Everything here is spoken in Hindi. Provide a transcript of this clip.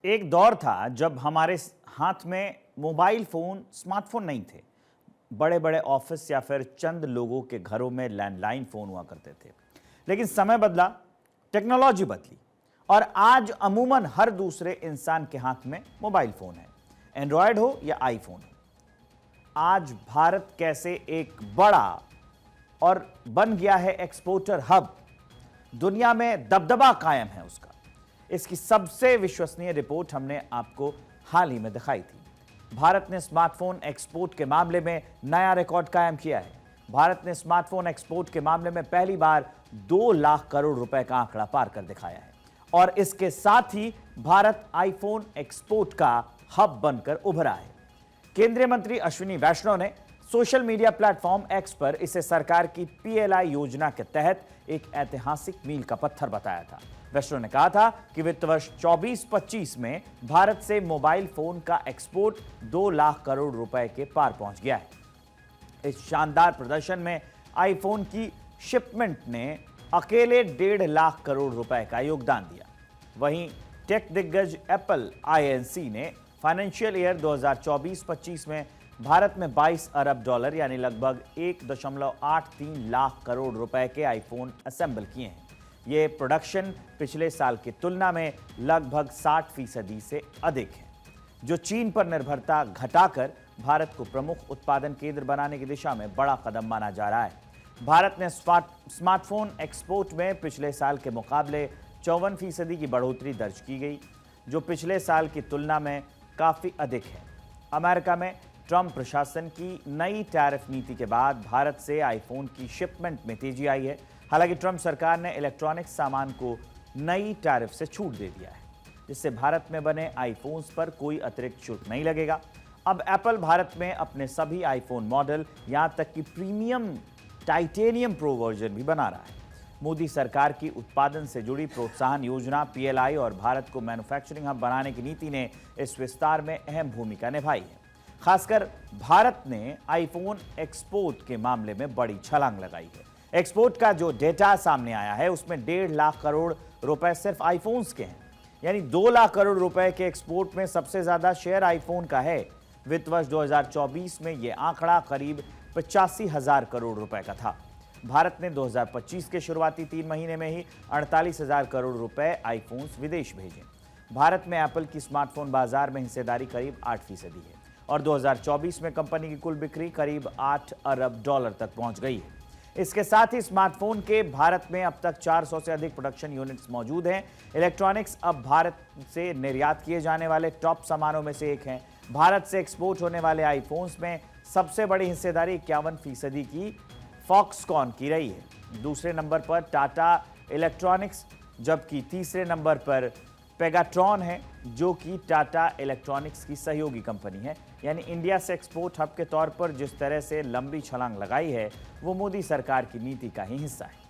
एक दौर था जब हमारे हाथ में मोबाइल फोन, स्मार्टफोन नहीं थे। बड़े बड़े ऑफिस या फिर चंद लोगों के घरों में लैंडलाइन फोन हुआ करते थे। लेकिन समय बदला, टेक्नोलॉजी बदली और आज अमूमन हर दूसरे इंसान के हाथ में मोबाइल फोन है, एंड्रॉयड हो या आईफोन। आज भारत कैसे एक बड़ा और बन गया है एक्सपोर्टर हब, दुनिया में दबदबा कायम है उसका। इसकी सबसे विश्वसनीय रिपोर्ट हमने आपको हाल ही में दिखाई थी। भारत ने स्मार्टफोन एक्सपोर्ट के मामले में नया रिकॉर्ड कायम किया है। भारत ने स्मार्टफोन एक्सपोर्ट के मामले में पहली बार 2 लाख करोड़ रुपए का आंकड़ा पार कर दिखाया है और इसके साथ ही भारत आईफोन एक्सपोर्ट का हब बनकर उभरा है। केंद्रीय मंत्री अश्विनी वैष्णव ने सोशल मीडिया प्लेटफॉर्म एक्स पर इसे सरकार की पीएलआई योजना के तहत एक ऐतिहासिक मील का पत्थर बताया था। वैष्णव ने कहा था कि वित्त वर्ष 24-25 में भारत से मोबाइल फोन का एक्सपोर्ट 2 लाख करोड़ रुपए के पार पहुंच गया है। इस शानदार प्रदर्शन में आईफोन की शिपमेंट ने अकेले 1.5 लाख करोड़ रुपए का योगदान दिया। वहीं टेक दिग्गज एप्पल आईएनसी ने फाइनेंशियल ईयर 2024-25 में भारत में 22 अरब डॉलर यानी लगभग 1.83 लाख करोड़ रुपए के आईफोन असेंबल किए हैं। ये प्रोडक्शन पिछले साल की तुलना में लगभग 60% से अधिक है, जो चीन पर निर्भरता घटाकर भारत को प्रमुख उत्पादन केंद्र बनाने की दिशा में बड़ा कदम माना जा रहा है। भारत ने स्मार्टफोन एक्सपोर्ट में पिछले साल के मुकाबले 54% की बढ़ोतरी दर्ज की गई, जो पिछले साल की तुलना में काफी अधिक है। अमेरिका में ट्रंप प्रशासन की नई टैरिफ नीति के बाद भारत से आईफोन की शिपमेंट में तेजी आई है। हालांकि ट्रंप सरकार ने इलेक्ट्रॉनिक्स सामान को नई टैरिफ से छूट दे दिया है, जिससे भारत में बने आईफोन्स पर कोई अतिरिक्त शुल्क नहीं लगेगा। अब एप्पल भारत में अपने सभी आईफोन मॉडल, यहां तक कि प्रीमियम टाइटेनियम प्रो वर्जन भी बना रहा है। मोदी सरकार की उत्पादन से जुड़ी प्रोत्साहन योजना पीएलआई और भारत को मैन्युफैक्चरिंग हब बनाने की नीति ने इस विस्तार में अहम भूमिका निभाई है। खासकर भारत ने आईफोन एक्सपोर्ट के मामले में बड़ी छलांग लगाई है। एक्सपोर्ट का जो डेटा सामने आया है उसमें 1.5 लाख करोड़ रुपए सिर्फ आईफोन्स के हैं, यानी 2 लाख करोड़ रुपए के एक्सपोर्ट में सबसे ज्यादा शेयर आईफोन का है। वित्त वर्ष 2024 में यह आंकड़ा करीब 85,000 करोड़ रुपए का था। भारत ने 2025 के शुरुआती 3 महीने में ही 48,000 करोड़ रुपए आईफोन्स विदेश भेजे। भारत में एप्पल की स्मार्टफोन बाजार में हिस्सेदारी करीब 8% है और 2024 में कंपनी की कुल बिक्री करीब 8 अरब डॉलर तक पहुंच गई है। इसके साथ ही स्मार्टफोन के भारत में अब तक 400 से अधिक प्रोडक्शन यूनिट्स मौजूद हैं। इलेक्ट्रॉनिक्स अब भारत से निर्यात किए जाने वाले टॉप सामानों में से एक हैं। भारत से एक्सपोर्ट होने वाले आईफोन्स में सबसे बड़ी हिस्सेदारी 51% की फॉक्सकॉन की रही है। दूसरे नंबर पर टाटा इलेक्ट्रॉनिक्स, जबकि तीसरे नंबर पर पेगाट्रॉन है, जो कि टाटा इलेक्ट्रॉनिक्स की सहयोगी कंपनी है। यानी इंडिया से एक्सपोर्ट हब के तौर पर जिस तरह से लंबी छलांग लगाई है, वो मोदी सरकार की नीति का ही हिस्सा है।